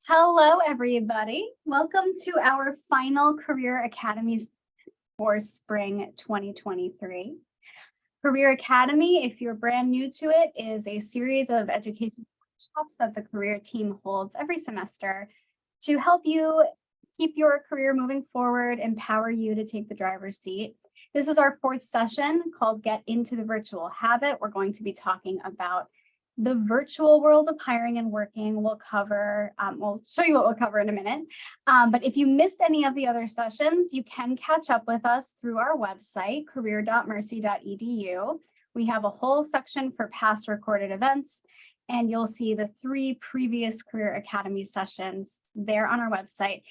Hello, everybody. Welcome to our final Career Academies for spring 2023. Career Academy, if you're brand new to it, is a series of education workshops that the career team holds every semester to help you keep your career moving forward, empower you to take the driver's seat. This is our fourth session called Get Into the Virtual Habit. We're going to be talking about the virtual world of hiring and working. We'll show you what we'll cover in a minute. But if you missed any of the other sessions, you can catch up with us through our website, career.mercy.edu. We have a whole section for past recorded events, and you'll see the 3 previous Career Academy sessions there on our website.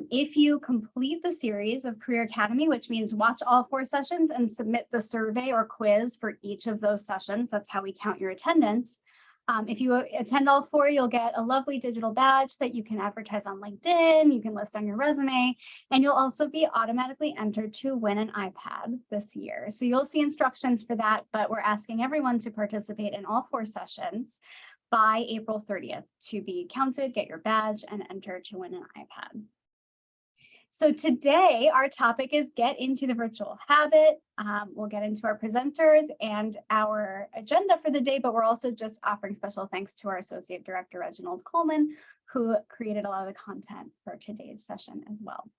If you complete the series of Career Academy, which means watch all 4 sessions and submit the survey or quiz for each of those sessions, that's how we count your attendance. If you attend all 4, you'll get a lovely digital badge that you can advertise on LinkedIn, you can list on your resume, and you'll also be automatically entered to win an iPad this year. So you'll see instructions for that, but we're asking everyone to participate in all 4 sessions by April 30th to be counted, get your badge, and enter to win an iPad. So today our topic is Get Into the Virtual Habit. We'll get into our presenters and our agenda for the day, but we're also just offering special thanks to our Associate Director, Reginald Coleman, who created a lot of the content for today's session as well.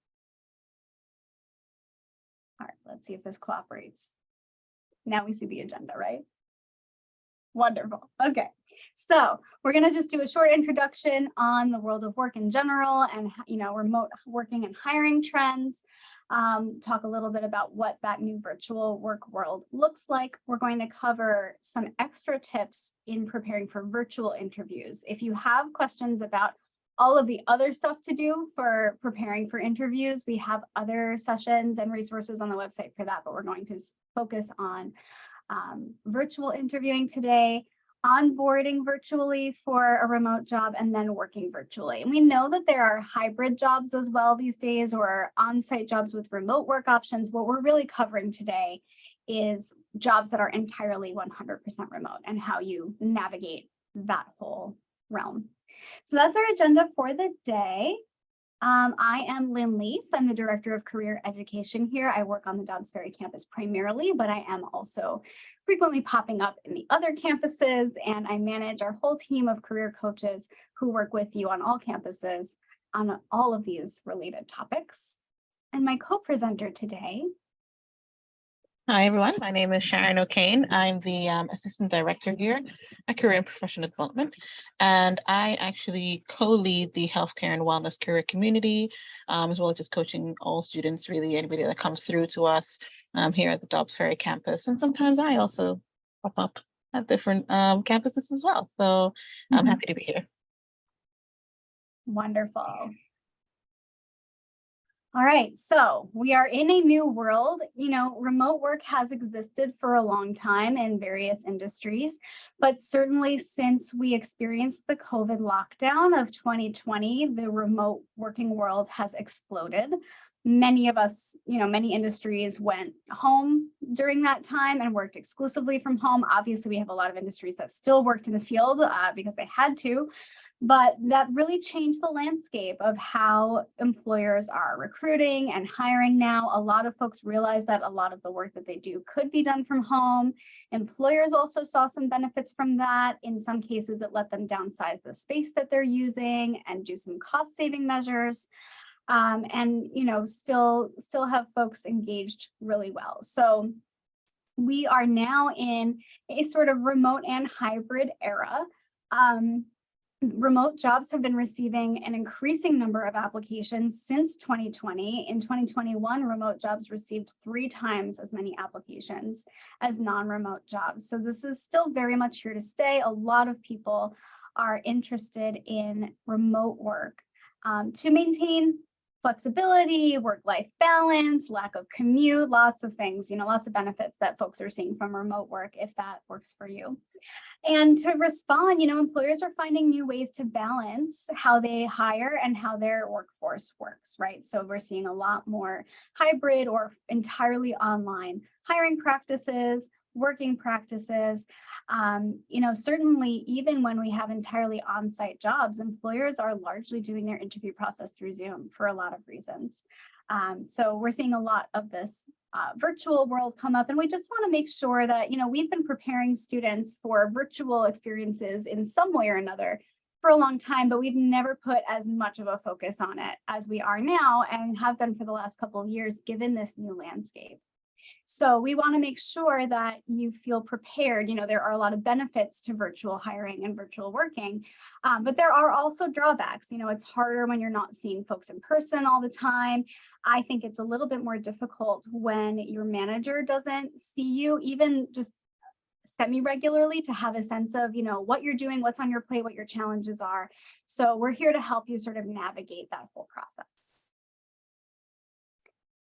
All right, let's see if this cooperates. Now we see the agenda, right? Wonderful. Okay, so we're going to just do a short introduction on the world of work in general and, remote working and hiring trends. Talk a little bit about what that new virtual work world looks like. We're going to cover some extra tips in preparing for virtual interviews. If you have questions about all of the other stuff to do for preparing for interviews, we have other sessions and resources on the website for that, but we're going to focus on virtual interviewing today, onboarding virtually for a remote job, and then working virtually. And we know that there are hybrid jobs as well these days, or on-site jobs with remote work options. What we're really covering today is jobs that are entirely 100% remote and how you navigate that whole realm. So that's our agenda for the day. I am Lynn Lease. I'm the Director of Career Education here. I work on the Dobbs Ferry campus primarily, but I am also frequently popping up in the other campuses, and I manage our whole team of career coaches who work with you on all campuses on all of these related topics. And my co-presenter today. Hi, everyone. My name is Sharon O'Kane. I'm the Assistant Director here at Career and Professional Development, and I actually co-lead the Healthcare and Wellness Career Community, as well as just coaching all students, really anybody that comes through to us here at the Dobbs Ferry campus. And sometimes I also pop up at different campuses as well. So I'm happy to be here. Wonderful. All right, so we are in a new world. Remote work has existed for a long time in various industries, but certainly since we experienced the COVID lockdown of 2020, the remote working world has exploded. Many of us, many industries went home during that time and worked exclusively from home. Obviously, we have a lot of industries that still worked in the field because they had to. But that really changed the landscape of how employers are recruiting and hiring now. A lot of folks realize that a lot of the work that they do could be done from home. Employers also saw some benefits from that. In some cases, it let them downsize the space that they're using and do some cost saving measures. And still have folks engaged really well. So we are now in a sort of remote and hybrid era. Remote jobs have been receiving an increasing number of applications since 2020. In 2021, remote jobs received 3 times as many applications as non-remote jobs. So this is still very much here to stay. A lot of people are interested in remote work to maintain flexibility, work-life balance, lack of commute, lots of things, lots of benefits that folks are seeing from remote work if that works for you. And to respond, employers are finding new ways to balance how they hire and how their workforce works, right? So we're seeing a lot more hybrid or entirely online hiring practices. working practices. Certainly even when we have entirely on-site jobs, employers are largely doing their interview process through Zoom for a lot of reasons. So we're seeing a lot of this virtual world come up, and we just want to make sure that, we've been preparing students for virtual experiences in some way or another for a long time, but we've never put as much of a focus on it as we are now and have been for the last couple of years, given this new landscape. So we want to make sure that you feel prepared. There are a lot of benefits to virtual hiring and virtual working, but there are also drawbacks. It's harder when you're not seeing folks in person all the time. I think it's a little bit more difficult when your manager doesn't see you, even just semi-regularly, to have a sense of, what you're doing, what's on your plate, what your challenges are. So we're here to help you sort of navigate that whole process.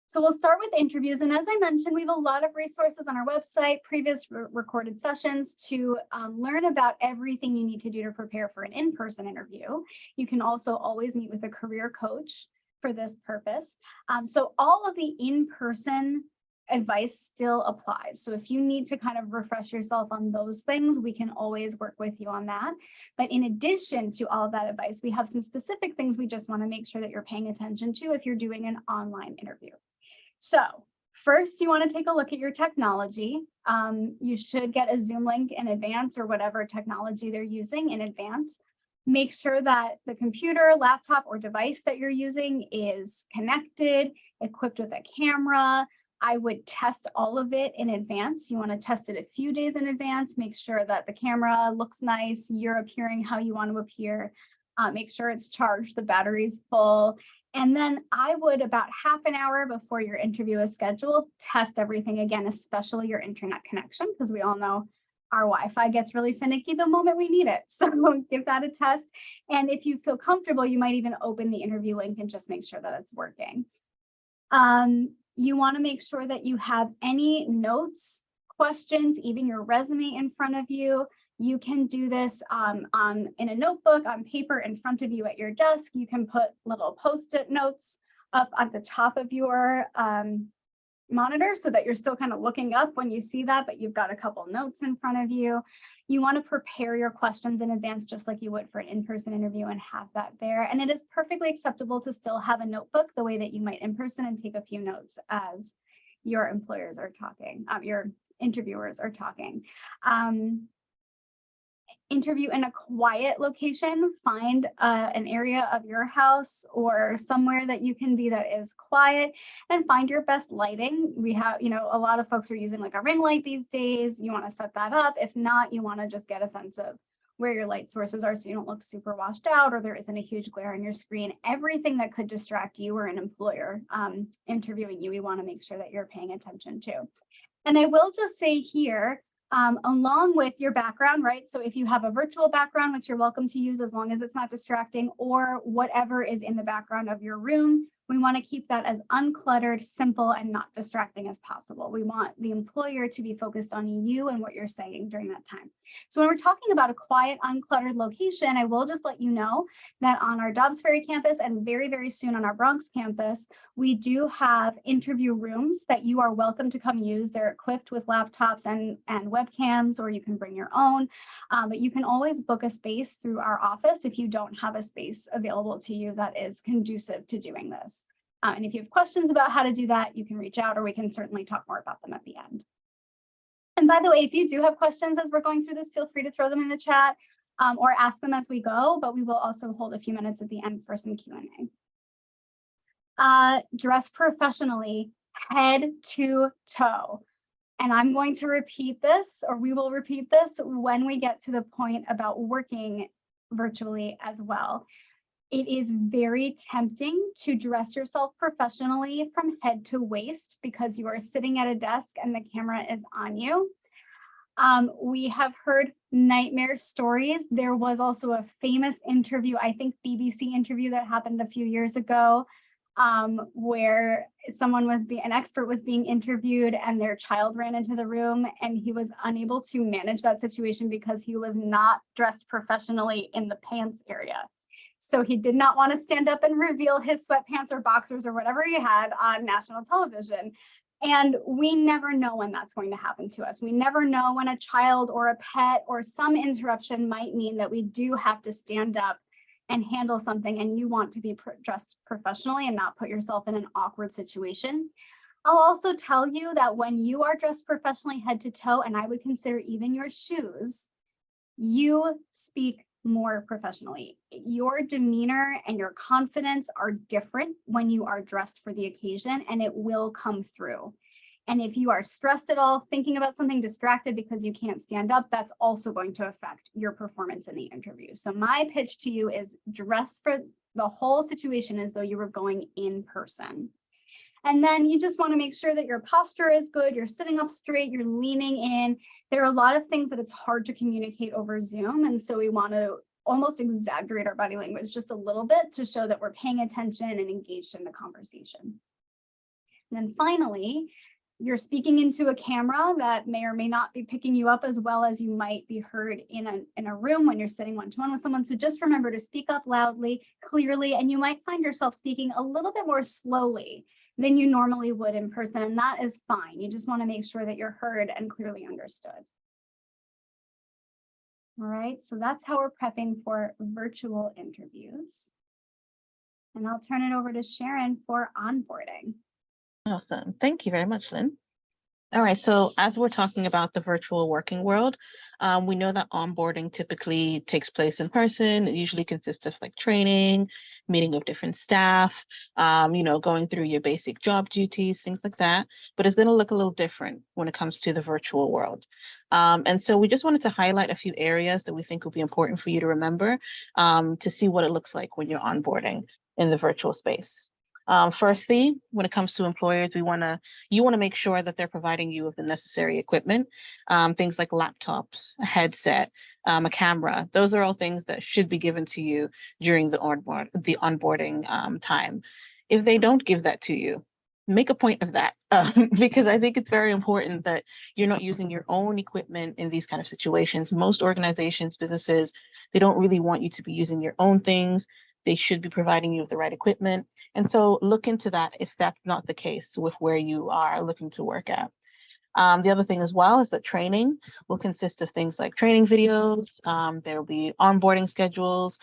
So we'll start with interviews. And as I mentioned, we have a lot of resources on our website, previous recorded sessions to learn about everything you need to do to prepare for an in-person interview. You can also always meet with a career coach for this purpose. So all of the in-person advice still applies. So if you need to kind of refresh yourself on those things, we can always work with you on that. But in addition to all of that advice, we have some specific things we just want to make sure that you're paying attention to if you're doing an online interview. So first, you want to take a look at your technology. You should get a Zoom link in advance, or whatever technology they're using in advance. Make sure that the computer, laptop, or device that you're using is connected, equipped with a camera. I would test all of it in advance. You want to test it a few days in advance. Make sure that the camera looks nice, you're appearing how you want to appear. Make sure it's charged, the battery's full. And then I would, about half an hour before your interview is scheduled, test everything again, especially your internet connection, because we all know our Wi-Fi gets really finicky the moment we need it. So give that a test. And if you feel comfortable, you might even open the interview link and just make sure that it's working. You want to make sure that you have any notes, questions, even your resume in front of you. You can do this in a notebook, on paper in front of you at your desk. You can put little Post-it notes up at the top of your monitor so that you're still kind of looking up when you see that, but you've got a couple notes in front of you. You want to prepare your questions in advance, just like you would for an in-person interview, and have that there. And it is perfectly acceptable to still have a notebook the way that you might in person and take a few notes as your employers are talking, your interviewers are talking. Interview in a quiet location. Find an area of your house or somewhere that you can be that is quiet, and find your best lighting. We have, a lot of folks are using like a ring light these days. You want to set that up. If not, you want to just get a sense of where your light sources are so you don't look super washed out or there isn't a huge glare on your screen. Everything that could distract you or an employer interviewing you, we want to make sure that you're paying attention to. And I will just say here, along with your background, right? So if you have a virtual background, which you're welcome to use as long as it's not distracting, or whatever is in the background of your room, we want to keep that as uncluttered, simple, and not distracting as possible. We want the employer to be focused on you and what you're saying during that time. So when we're talking about a quiet, uncluttered location, I will just let you know that on our Dobbs Ferry campus and very, very soon on our Bronx campus, we do have interview rooms that you are welcome to come use. They're equipped with laptops and webcams, or you can bring your own, but you can always book a space through our office if you don't have a space available to you that is conducive to doing this. And if you have questions about how to do that, you can reach out, or we can certainly talk more about them at the end. And by the way, if you do have questions as we're going through this, feel free to throw them in the chat or ask them as we go, but we will also hold a few minutes at the end for some Q&A. Dress professionally, head to toe. And I'm going to repeat this, or we will repeat this when we get to the point about working virtually as well. It is very tempting to dress yourself professionally from head to waist because you are sitting at a desk and the camera is on you. We have heard nightmare stories. There was also a famous interview, I think BBC interview, that happened a few years ago, where an expert was being interviewed and their child ran into the room, and he was unable to manage that situation because he was not dressed professionally in the pants area. So he did not want to stand up and reveal his sweatpants or boxers or whatever he had on national television. And we never know when that's going to happen to us. We never know when a child or a pet or some interruption might mean that we do have to stand up and handle something, and you want to be dressed professionally and not put yourself in an awkward situation. I'll also tell you that when you are dressed professionally head to toe, and I would consider even your shoes, you speak more professionally. Your demeanor and your confidence are different when you are dressed for the occasion, and it will come through. And if you are stressed at all, thinking about something, distracted because you can't stand up, that's also going to affect your performance in the interview. So my pitch to you is dress for the whole situation as though you were going in person. And then you just want to make sure that your posture is good, you're sitting up straight, you're leaning in. There are a lot of things that it's hard to communicate over Zoom. And so we want to almost exaggerate our body language just a little bit to show that we're paying attention and engaged in the conversation. And then finally, you're speaking into a camera that may or may not be picking you up as well as you might be heard in a room when you're sitting one-to-one with someone. So just remember to speak up loudly, clearly, and you might find yourself speaking a little bit more slowly than you normally would in person, and that is fine. You just want to make sure that you're heard and clearly understood. All right, so that's how we're prepping for virtual interviews. And I'll turn it over to Sharon for onboarding. Awesome. Thank you very much, Lynn. All right, so as we're talking about the virtual working world, we know that onboarding typically takes place in person. It usually consists of like training, meeting with different staff, going through your basic job duties, things like that. But it's going to look a little different when it comes to the virtual world. And so we just wanted to highlight a few areas that we think will be important for you to remember to see what it looks like when you're onboarding in the virtual space. Firstly, when it comes to employers, you want to make sure that they're providing you with the necessary equipment, things like laptops, a headset, a camera. Those are all things that should be given to you during the onboarding time. If they don't give that to you, make a point of that because I think it's very important that you're not using your own equipment in these kind of situations. Most organizations, businesses, they don't really want you to be using your own things. They should be providing you with the right equipment. And so look into that if that's not the case with where you are looking to work at. The other thing as well is that training will consist of things like training videos. There will be onboarding schedules.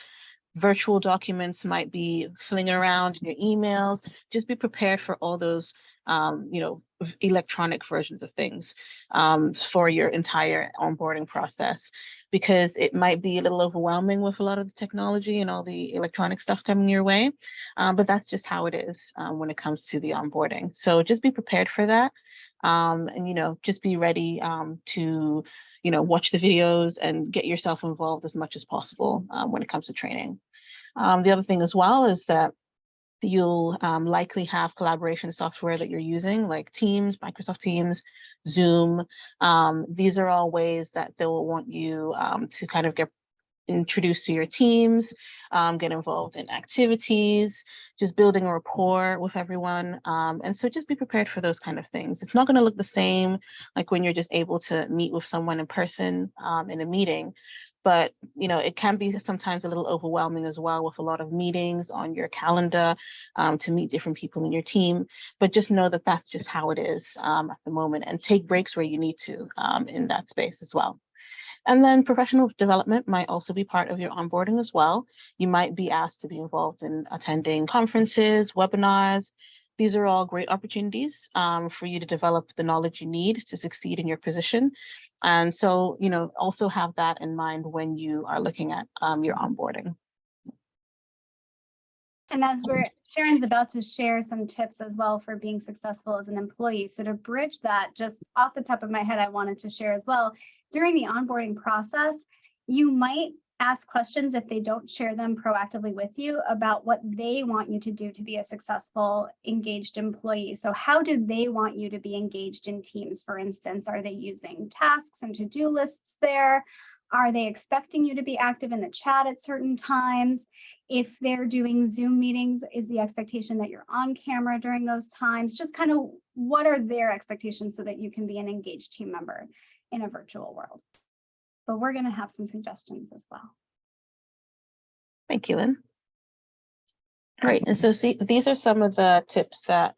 Virtual documents might be flinging around in your emails. Just be prepared for all those electronic versions of things for your entire onboarding process, because it might be a little overwhelming with a lot of the technology and all the electronic stuff coming your way. But that's just how it is when it comes to the onboarding. So just be prepared for that. And just be ready to watch the videos and get yourself involved as much as possible when it comes to training. The other thing as well is that you'll likely have collaboration software that you're using, like Teams, Microsoft Teams, Zoom. These are all ways that they will want you to kind of get introduced to your teams, get involved in activities, just building a rapport with everyone. And so just be prepared for those kind of things. It's not going to look the same like when you're just able to meet with someone in person in a meeting. But, it can be sometimes a little overwhelming as well with a lot of meetings on your calendar to meet different people in your team. But just know that that's just how it is at the moment, and take breaks where you need to in that space as well. And then professional development might also be part of your onboarding as well. You might be asked to be involved in attending conferences, webinars. These are all great opportunities for you to develop the knowledge you need to succeed in your position. And so, also have that in mind when you are looking at your onboarding. And as Sharon's about to share some tips as well for being successful as an employee. So to bridge that, just off the top of my head, I wanted to share as well, during the onboarding process, you might ask questions if they don't share them proactively with you about what they want you to do to be a successful, engaged employee. So how do they want you to be engaged in teams? For instance, are they using tasks and to-do lists there? Are they expecting you to be active in the chat at certain times? If they're doing Zoom meetings, is the expectation that you're on camera during those times? Just kind of what are their expectations so that you can be an engaged team member in a virtual world? But we're going to have some suggestions as well. Thank you, Lynn. Great. And so see, these are some of the tips that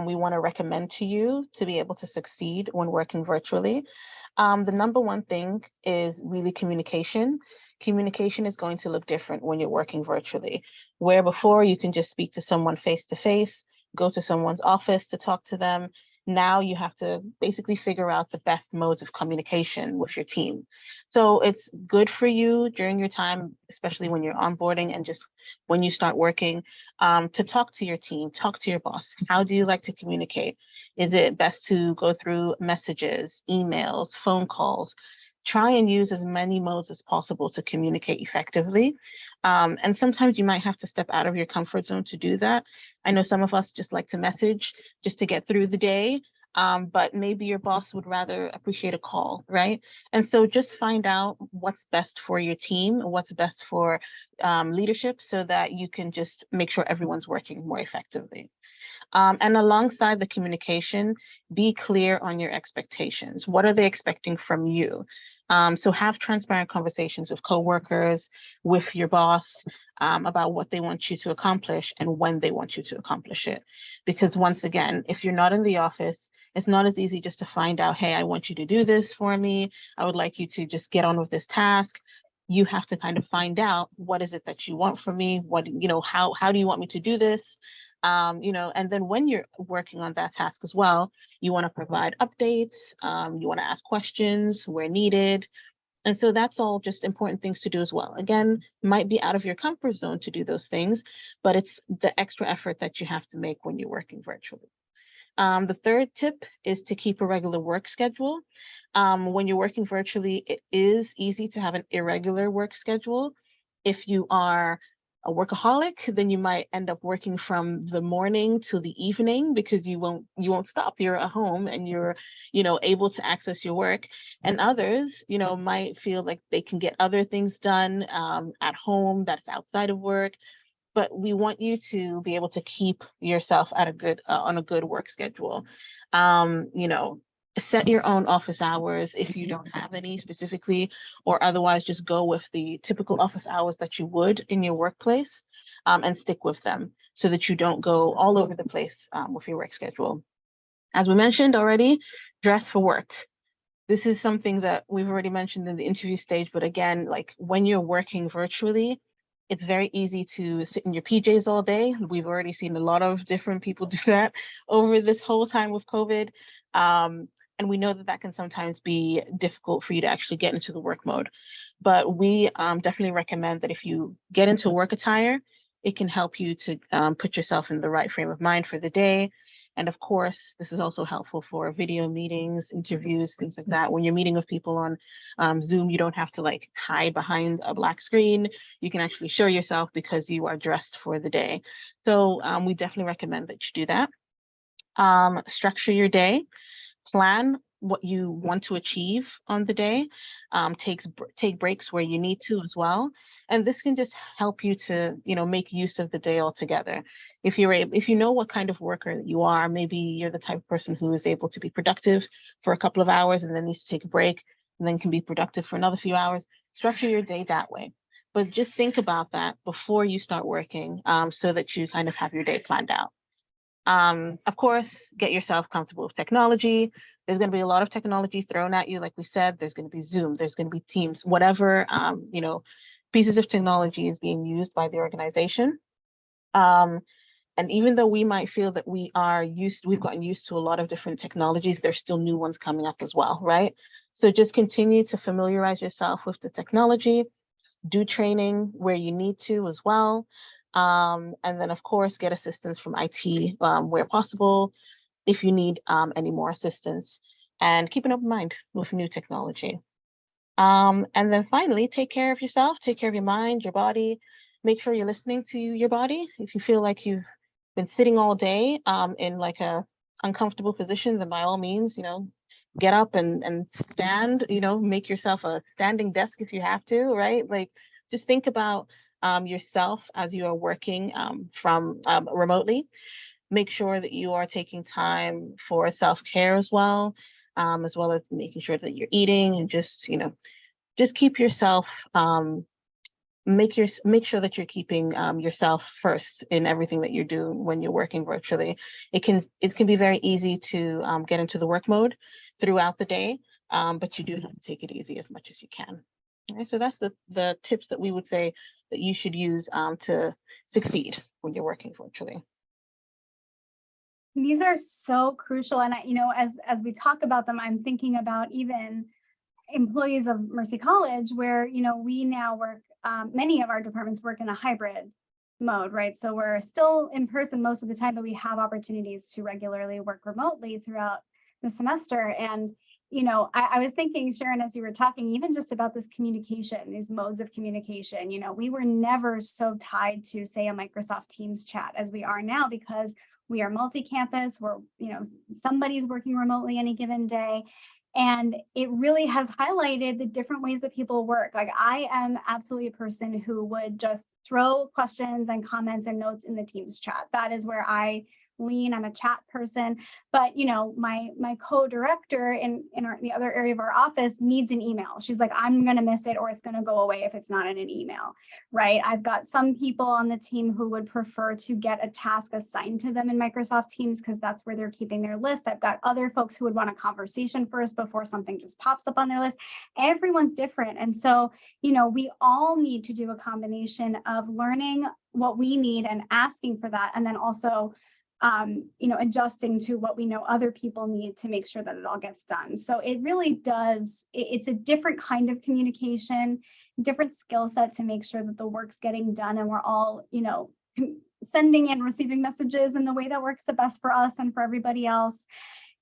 we want to recommend to you to be able to succeed when working virtually. The number one thing is really communication. Communication is going to look different when you're working virtually, where before you can just speak to someone face to face, go to someone's office to talk to them. Now you have to basically figure out the best modes of communication with your team. So it's good for you during your time, especially when you're onboarding and just when you start working, to talk to your team, talk to your boss. How do you like to communicate? Is it best to go through messages, emails, phone calls? Try and use as many modes as possible to communicate effectively. And sometimes you might have to step out of your comfort zone to do that. I know some of us just like to message just to get through the day. But maybe your boss would rather appreciate a call, right? And so just find out what's best for your team, what's best for leadership, so that you can just make sure everyone's working more effectively. And alongside the communication, be clear on your expectations. What are they expecting from you? So have transparent conversations with coworkers, with your boss, about what they want you to accomplish and when they want you to accomplish it. Because once again, if you're not in the office, it's not as easy just to find out, hey, I want you to do this for me. I would like you to just get on with this task. You have to kind of find out, what is it that you want from me? What, how do you want me to do this? And then when you're working on that task as well, you want to provide updates, you want to ask questions where needed. And so that's all just important things to do as well. Again, might be out of your comfort zone to do those things, but it's the extra effort that you have to make when you're working virtually. The third tip is to keep a regular work schedule. When you're working virtually, it is easy to have an irregular work schedule. If you are a workaholic, then you might end up working from the morning to the evening because you won't stop. You're at home and you're, able to access your work. And others, might feel like they can get other things done at home that's outside of work, but we want you to be able to keep yourself at a good on a good work schedule. Um, you know, Set your own office hours if you don't have any specifically, or otherwise just go with the typical office hours that you would in your workplace, and stick with them so that you don't go all over the place with your work schedule. As we mentioned already, dress for work. This is something that we've already mentioned in the interview stage, but again, like when you're working virtually, it's very easy to sit in your PJs all day. We've already seen a lot of different people do that over this whole time with COVID. And we know that that can sometimes be difficult for you to actually get into the work mode. But we definitely recommend that if you get into work attire, it can help you to put yourself in the right frame of mind for the day. And of course, this is also helpful for video meetings, interviews, things like that. When you're meeting with people on Zoom, you don't have to like hide behind a black screen. You can actually show yourself because you are dressed for the day. So we definitely recommend that you do that. Structure your day, plan what you want to achieve on the day, take breaks where you need to as well. And this can just help you to, make use of the day altogether. If you know what kind of worker that you are, maybe you're the type of person who is able to be productive for a couple of hours and then needs to take a break and then can be productive for another few hours. Structure your day that way. But just think about that before you start working, so that you kind of have your day planned out. Of course, get yourself comfortable with technology. There's going to be a lot of technology thrown at you. Like we said, there's going to be Zoom, there's going to be Teams, whatever, pieces of technology is being used by the organization. And even though we might feel that we've gotten used to a lot of different technologies, there's still new ones coming up as well, right? So just continue to familiarize yourself with the technology, do training where you need to as well. And then of course, get assistance from IT where possible, if you need any more assistance, and keep an open mind with new technology. And then finally, take care of yourself, take care of your mind, your body, make sure you're listening to your body. If you feel like you've been sitting all day in like a uncomfortable position, then by all means, get up and stand, make yourself a standing desk if you have to, right? Like just think about yourself as you are working from remotely. Make sure that you are taking time for self-care as well as making sure that you're eating and just keep yourself make sure that you're keeping yourself first in everything that you're doing when you're working virtually. It can be very easy to get into the work mode throughout the day, but you do have to take it easy as much as you can. Okay, so that's the tips that we would say that you should use to succeed when you're working virtually. These are so crucial. And as we talk about them, I'm thinking about even employees of Mercy College, where, we now work, many of our departments work in a hybrid mode, right? So we're still in person most of the time, but we have opportunities to regularly work remotely throughout the semester. And, I was thinking, Sharon, as you were talking, even just about this communication, these modes of communication, we were never so tied to, say, a Microsoft Teams chat as we are now, because we are multi-campus, we're, somebody's working remotely any given day. And it really has highlighted the different ways that people work. Like, I am absolutely a person who would just throw questions and comments and notes in the Teams chat. That is where I lean. I'm a chat person. But my co-director in the other area of our office needs an email. She's like, I'm going to miss it, or it's going to go away if it's not in an email, right? I've got some people on the team who would prefer to get a task assigned to them in Microsoft Teams, because that's where they're keeping their list. I've got other folks who would want a conversation first before something just pops up on their list. Everyone's different. And so, we all need to do a combination of learning what we need and asking for that, and then also adjusting to what we know other people need to make sure that it all gets done. So it really does, it's a different kind of communication, different skill set to make sure that the work's getting done, and we're all, sending and receiving messages in the way that works the best for us and for everybody else.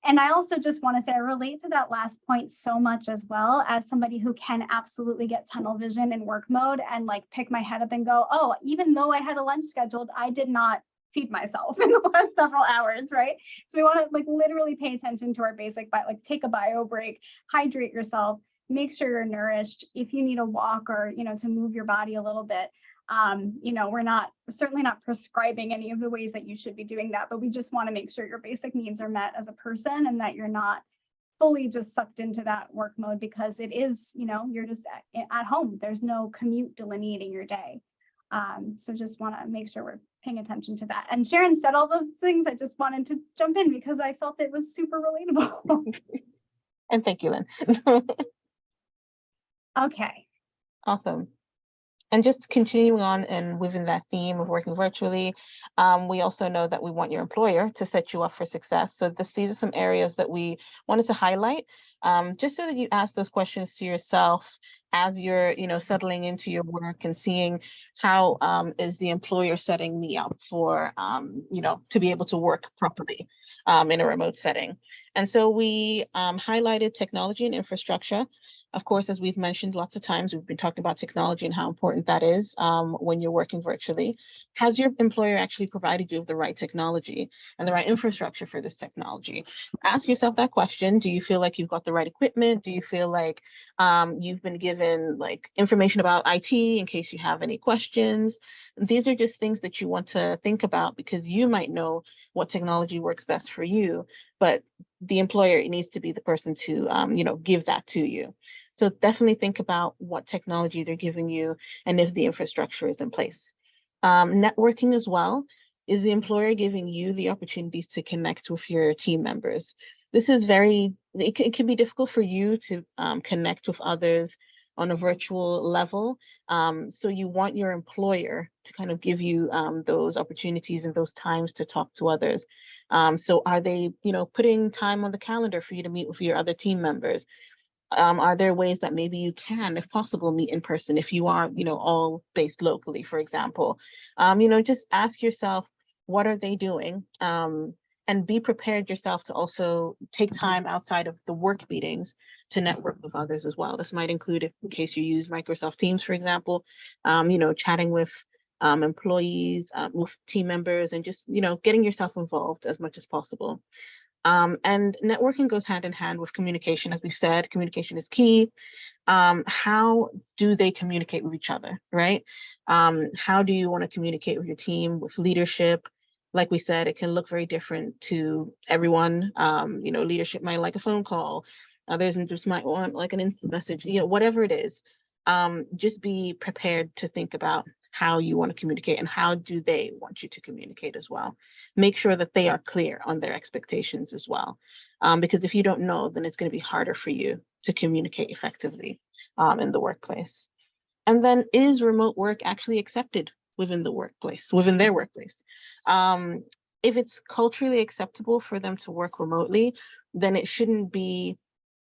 And I also just want to say, I relate to that last point so much, as well, as somebody who can absolutely get tunnel vision in work mode and like pick my head up and go, oh, even though I had a lunch scheduled, I did not feed myself in the last several hours, right? So we want to literally pay attention to our basic, take a bio break, hydrate yourself, make sure you're nourished. If you need a walk or, to move your body a little bit, we're certainly not prescribing any of the ways that you should be doing that, but we just want to make sure your basic needs are met as a person, and that you're not fully just sucked into that work mode, because it is, you're just at home. There's no commute delineating your day. So just want to make sure we're paying attention to that. And Sharon said all those things. I just wanted to jump in because I felt it was super relatable. And thank you, Lynn. Okay. Awesome. And just continuing on and within that theme of working virtually, we also know that we want your employer to set you up for success. So these are some areas that we wanted to highlight, just so that you ask those questions to yourself as you're, settling into your work and seeing how is the employer setting me up for, to be able to work properly in a remote setting. And so we highlighted technology and infrastructure. Of course, as we've mentioned lots of times, we've been talking about technology and how important that is when you're working virtually. Has your employer actually provided you with the right technology and the right infrastructure for this technology? Ask yourself that question. Do you feel like you've got the right equipment? Do you feel like you've been given information about IT in case you have any questions? These are just things that you want to think about, because you might know what technology works best for you, but the employer needs to be the person to, give that to you. So definitely think about what technology they're giving you and if the infrastructure is in place. Networking as well. Is the employer giving you the opportunities to connect with your team members? This is it can be difficult for you to connect with others on a virtual level. So you want your employer to kind of give you those opportunities and those times to talk to others. So are they, putting time on the calendar for you to meet with your other team members? Are there ways that maybe you can, if possible, meet in person if you are, all based locally, for example? Just ask yourself, what are they doing? And be prepared yourself to also take time outside of the work meetings to network with others as well. This might include, if in case you use Microsoft Teams, for example, chatting with employees, with team members, and just, getting yourself involved as much as possible. And networking goes hand in hand with communication. As we've said, communication is key. How do they communicate with each other, right? How do you want to communicate with your team, with leadership? Like we said, it can look very different to everyone. Leadership might like a phone call. Others just might want like an instant message, whatever it is. just be prepared to think about how you want to communicate and how do they want you to communicate as well. Make sure that they are clear on their expectations as well. Because if you don't know, then it's going to be harder for you to communicate effectively in the workplace. And then, is remote work actually accepted within the workplace, within their workplace? If it's culturally acceptable for them to work remotely, then it shouldn't be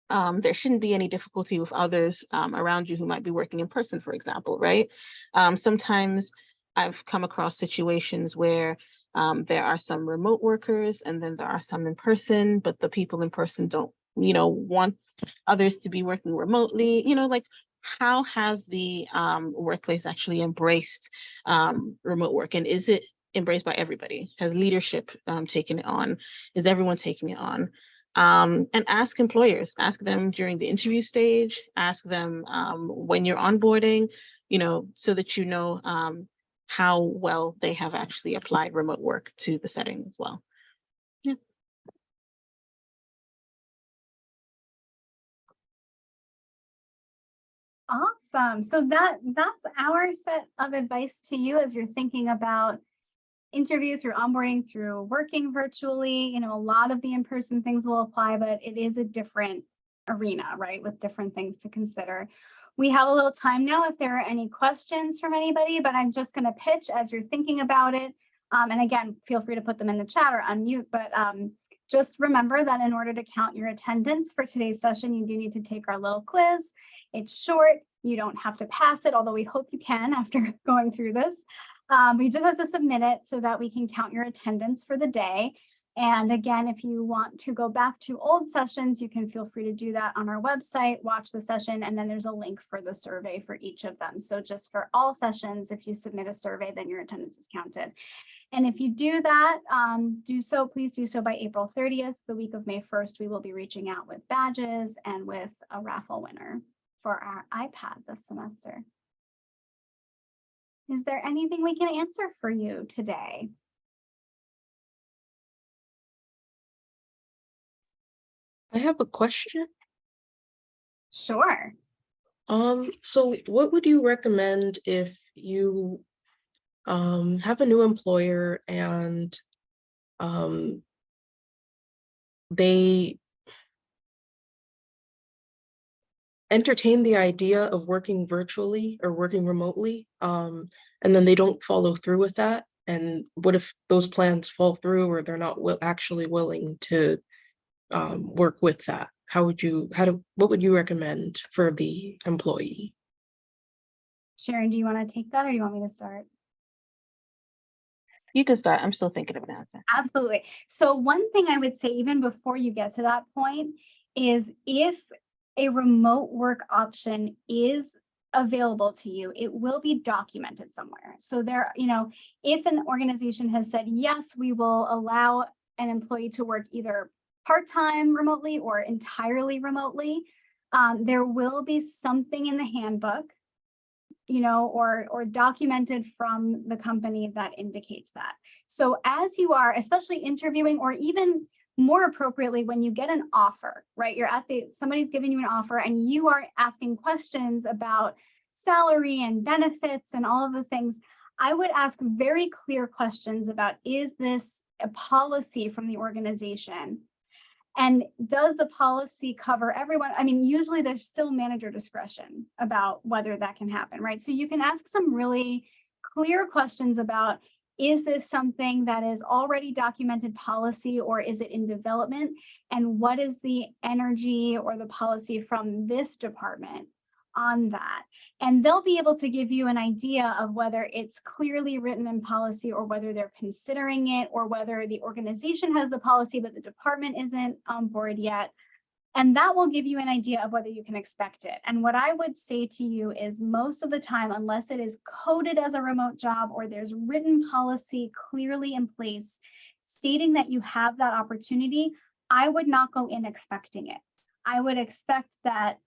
there shouldn't be any difficulty with others around you who might be working in person, for example, right? Sometimes I've come across situations where there are some remote workers and then there are some in person, but the people in person don't, want others to be working remotely, like how has the workplace actually embraced remote work, and is it embraced by everybody? Has leadership taken it on? Is everyone taking it on? And ask employers, ask them during the interview stage, ask them when you're onboarding, so that how well they have actually applied remote work to the setting as well. Yeah. Awesome. So that's our set of advice to you as you're thinking about interview, through onboarding, through working virtually. A lot of the in-person things will apply, but it is a different arena, right? With different things to consider. We have a little time now if there are any questions from anybody, but I'm just going to pitch as you're thinking about it. And again, feel free to put them in the chat or unmute, but just remember that in order to count your attendance for today's session, you do need to take our little quiz. It's short. You don't have to pass it, although we hope you can after going through this. We just have to submit it so that we can count your attendance for the day. And again, if you want to go back to old sessions, you can feel free to do that on our website, watch the session, and then there's a link for the survey for each of them. So just for all sessions, if you submit a survey, then your attendance is counted. And if you do that, please do so by April 30th, the week of May 1st, we will be reaching out with badges and with a raffle winner for our iPad this semester. Is there anything we can answer for you today? I have a question. Sure. So what would you recommend if you have a new employer and they entertain the idea of working virtually or working remotely, and then they don't follow through with that? And what if those plans fall through or they're not actually willing to work with that? What would you recommend for the employee? Sharon, do you want to take that or do you want me to start? You can start. I'm still thinking of an answer. Absolutely. So one thing I would say, even before you get to that point, is if a remote work option is available to you, it will be documented somewhere. So if an organization has said, yes, we will allow an employee to work either part-time remotely or entirely remotely, there will be something in the handbook, or documented from the company that indicates that. So as you are, especially interviewing, or even more appropriately, when you get an offer, right? Somebody's giving you an offer and you are asking questions about salary and benefits and all of the things. I would ask very clear questions about, is this a policy from the organization? And does the policy cover everyone? I mean, usually there's still manager discretion about whether that can happen, right? So you can ask some really clear questions about, is this something that is already documented policy or is it in development? And what is the energy or the policy from this department on that? And they'll be able to give you an idea of whether it's clearly written in policy or whether they're considering it, or whether the organization has the policy but the department isn't on board yet. And that will give you an idea of whether you can expect it. And what I would say to you is, most of the time, unless it is coded as a remote job or there's written policy clearly in place stating that you have that opportunity, I would not go in expecting it. I would expect that,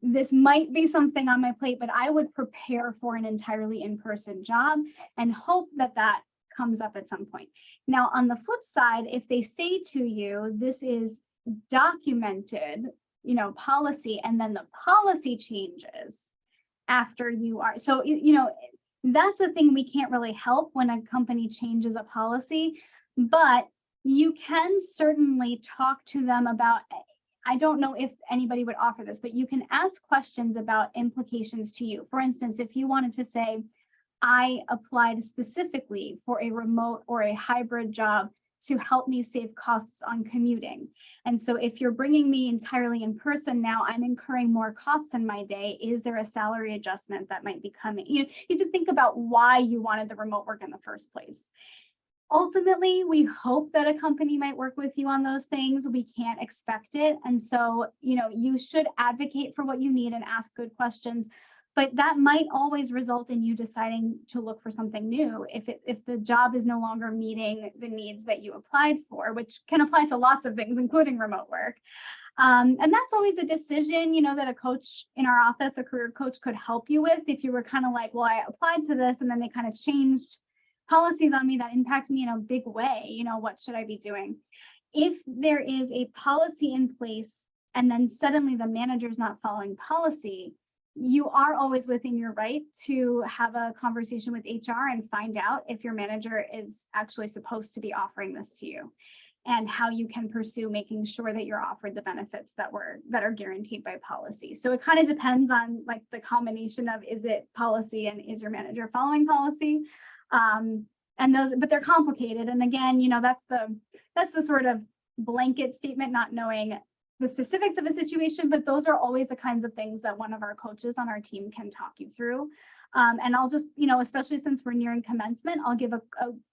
this might be something on my plate, but I would prepare for an entirely in-person job and hope that that comes up at some point. Now, on the flip side, if they say to you, this is documented, policy, and then the policy changes after you are. So, that's the thing we can't really help when a company changes a policy, but you can certainly talk to them about, I don't know if anybody would offer this, but you can ask questions about implications to you. For instance, if you wanted to say, I applied specifically for a remote or a hybrid job to help me save costs on commuting. And so if you're bringing me entirely in person now, I'm incurring more costs in my day. Is there a salary adjustment that might be coming? You have to think about why you wanted the remote work in the first place. Ultimately, we hope that a company might work with you on those things. We can't expect it. And so, you should advocate for what you need and ask good questions. But that might always result in you deciding to look for something new if the job is no longer meeting the needs that you applied for, which can apply to lots of things, including remote work. And that's always a decision, that a coach in our office, a career coach, could help you with. If you were kind of like, well, I applied to this and then they kind of changed policies on me that impact me in a big way, what should I be doing? If there is a policy in place and then suddenly the manager's not following policy, you are always within your right to have a conversation with HR and find out if your manager is actually supposed to be offering this to you, and how you can pursue making sure that you're offered the benefits that are guaranteed by policy. So it kind of depends on like the combination of, is it policy and is your manager following policy? But they're complicated. And again, that's the sort of blanket statement, not knowing the specifics of a situation, but those are always the kinds of things that one of our coaches on our team can talk you through. And I'll just, especially since we're nearing commencement, I'll give a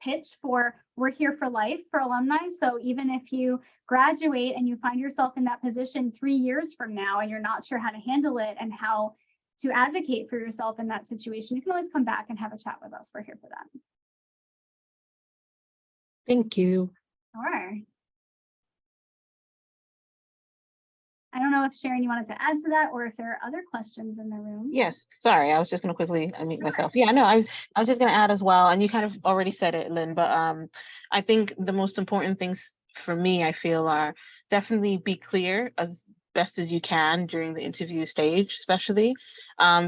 pitch for, we're here for life for alumni. So even if you graduate and you find yourself in that position 3 years from now and you're not sure how to handle it and how to advocate for yourself in that situation, you can always come back and have a chat with us. We're here for that. Thank you. Sure. I don't know if Sharon, you wanted to add to that, or if there are other questions in the room. Yes, sorry, I was just going to quickly unmute myself. Yeah, no, I was just going to add as well, and you kind of already said it, Lynn, but I think the most important things for me, I feel, are definitely be clear as best as you can during the interview stage, especially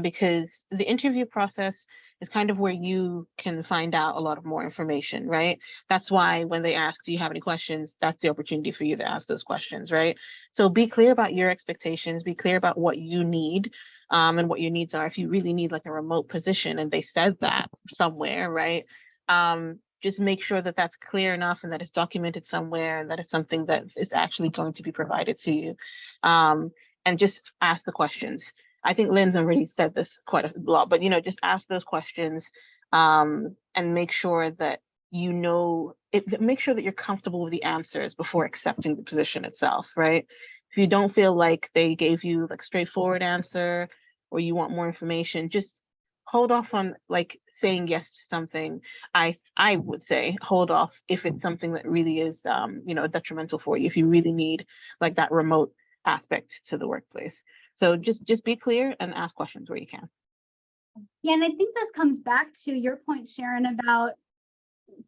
because the interview process is kind of where you can find out a lot of more information, right? That's why when they ask, do you have any questions? That's the opportunity for you to ask those questions, right? So be clear about your expectations, be clear about what you need and what your needs are. If you really need like a remote position and they said that somewhere, right? Just make sure that that's clear enough and that it's documented somewhere and that it's something that is actually going to be provided to you. And just ask the questions. I think Lynn's already said this quite a lot, but just ask those questions and make sure that make sure that you're comfortable with the answers before accepting the position itself, right? If you don't feel like they gave you like a straightforward answer or you want more information, just hold off on like saying yes to something. I would say hold off if it's something that really is detrimental for you, if you really need like that remote aspect to the workplace. So just be clear and ask questions where you can. Yeah, and I think this comes back to your point, Sharon, about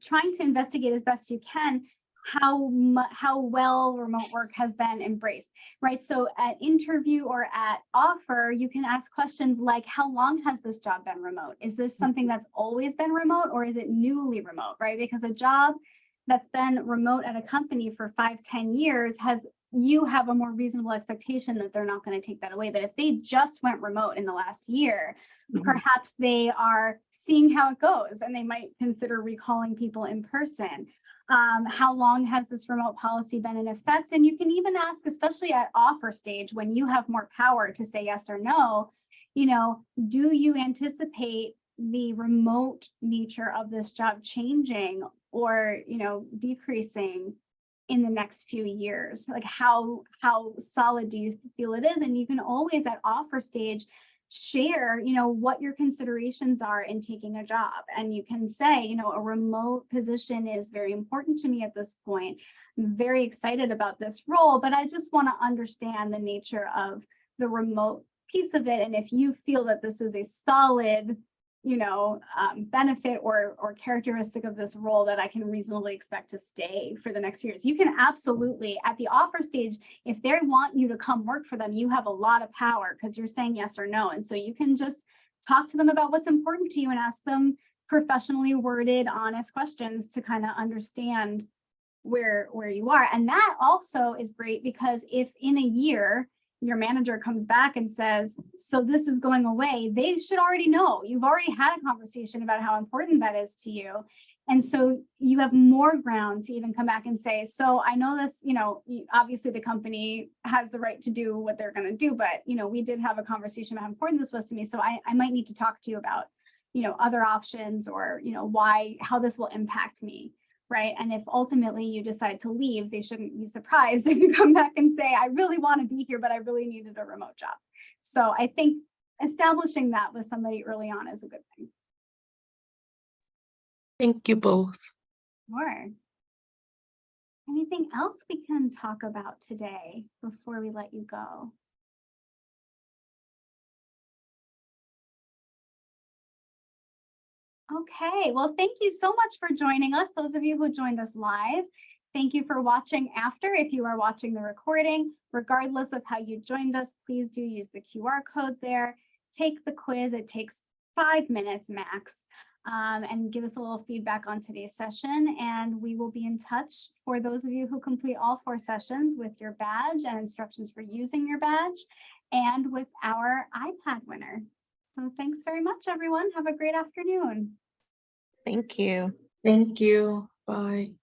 trying to investigate as best you can how well remote work has been embraced, right? So at interview or at offer, you can ask questions like, how long has this job been remote? Is this something that's always been remote, or is it newly remote, right? Because a job that's been remote at a company for 5-10 years you have a more reasonable expectation that they're not going to take that away. But if they just went remote in the last year, perhaps they are seeing how it goes and they might consider recalling people in person. How long has this remote policy been in effect? And you can even ask, especially at offer stage, when you have more power to say yes or no, do you anticipate the remote nature of this job changing or, decreasing in the next few years? Like how solid do you feel it is? And you can always at offer stage share, what your considerations are in taking a job. And you can say, a remote position is very important to me at this point. I'm very excited about this role, but I just want to understand the nature of the remote piece of it. And if you feel that this is a solid, benefit or characteristic of this role that I can reasonably expect to stay for the next few years. You can absolutely, at the offer stage, if they want you to come work for them, you have a lot of power because you're saying yes or no. And so you can just talk to them about what's important to you and ask them professionally worded, honest questions to kind of understand where you are. And that also is great because if in a year your manager comes back and says, so this is going away, they should already know. You've already had a conversation about how important that is to you. And so you have more ground to even come back and say, so I know this, obviously the company has the right to do what they're going to do, but, we did have a conversation about how important this was to me. So I might need to talk to you about, other options or, how this will impact me. Right. And if ultimately you decide to leave, they shouldn't be surprised if you come back and say, I really want to be here, but I really needed a remote job. So I think establishing that with somebody early on is a good thing. Thank you both. Sure. Anything else we can talk about today before we let you go? Okay, well, thank you so much for joining us. Those of you who joined us live, thank you for watching after. If you are watching the recording, regardless of how you joined us, please do use the QR code there. Take the quiz. It takes 5 minutes max, and give us a little feedback on today's session. And we will be in touch for those of you who complete all 4 sessions with your badge and instructions for using your badge and with our iPad winner. So thanks very much, everyone. Have a great afternoon. Thank you. Thank you. Bye.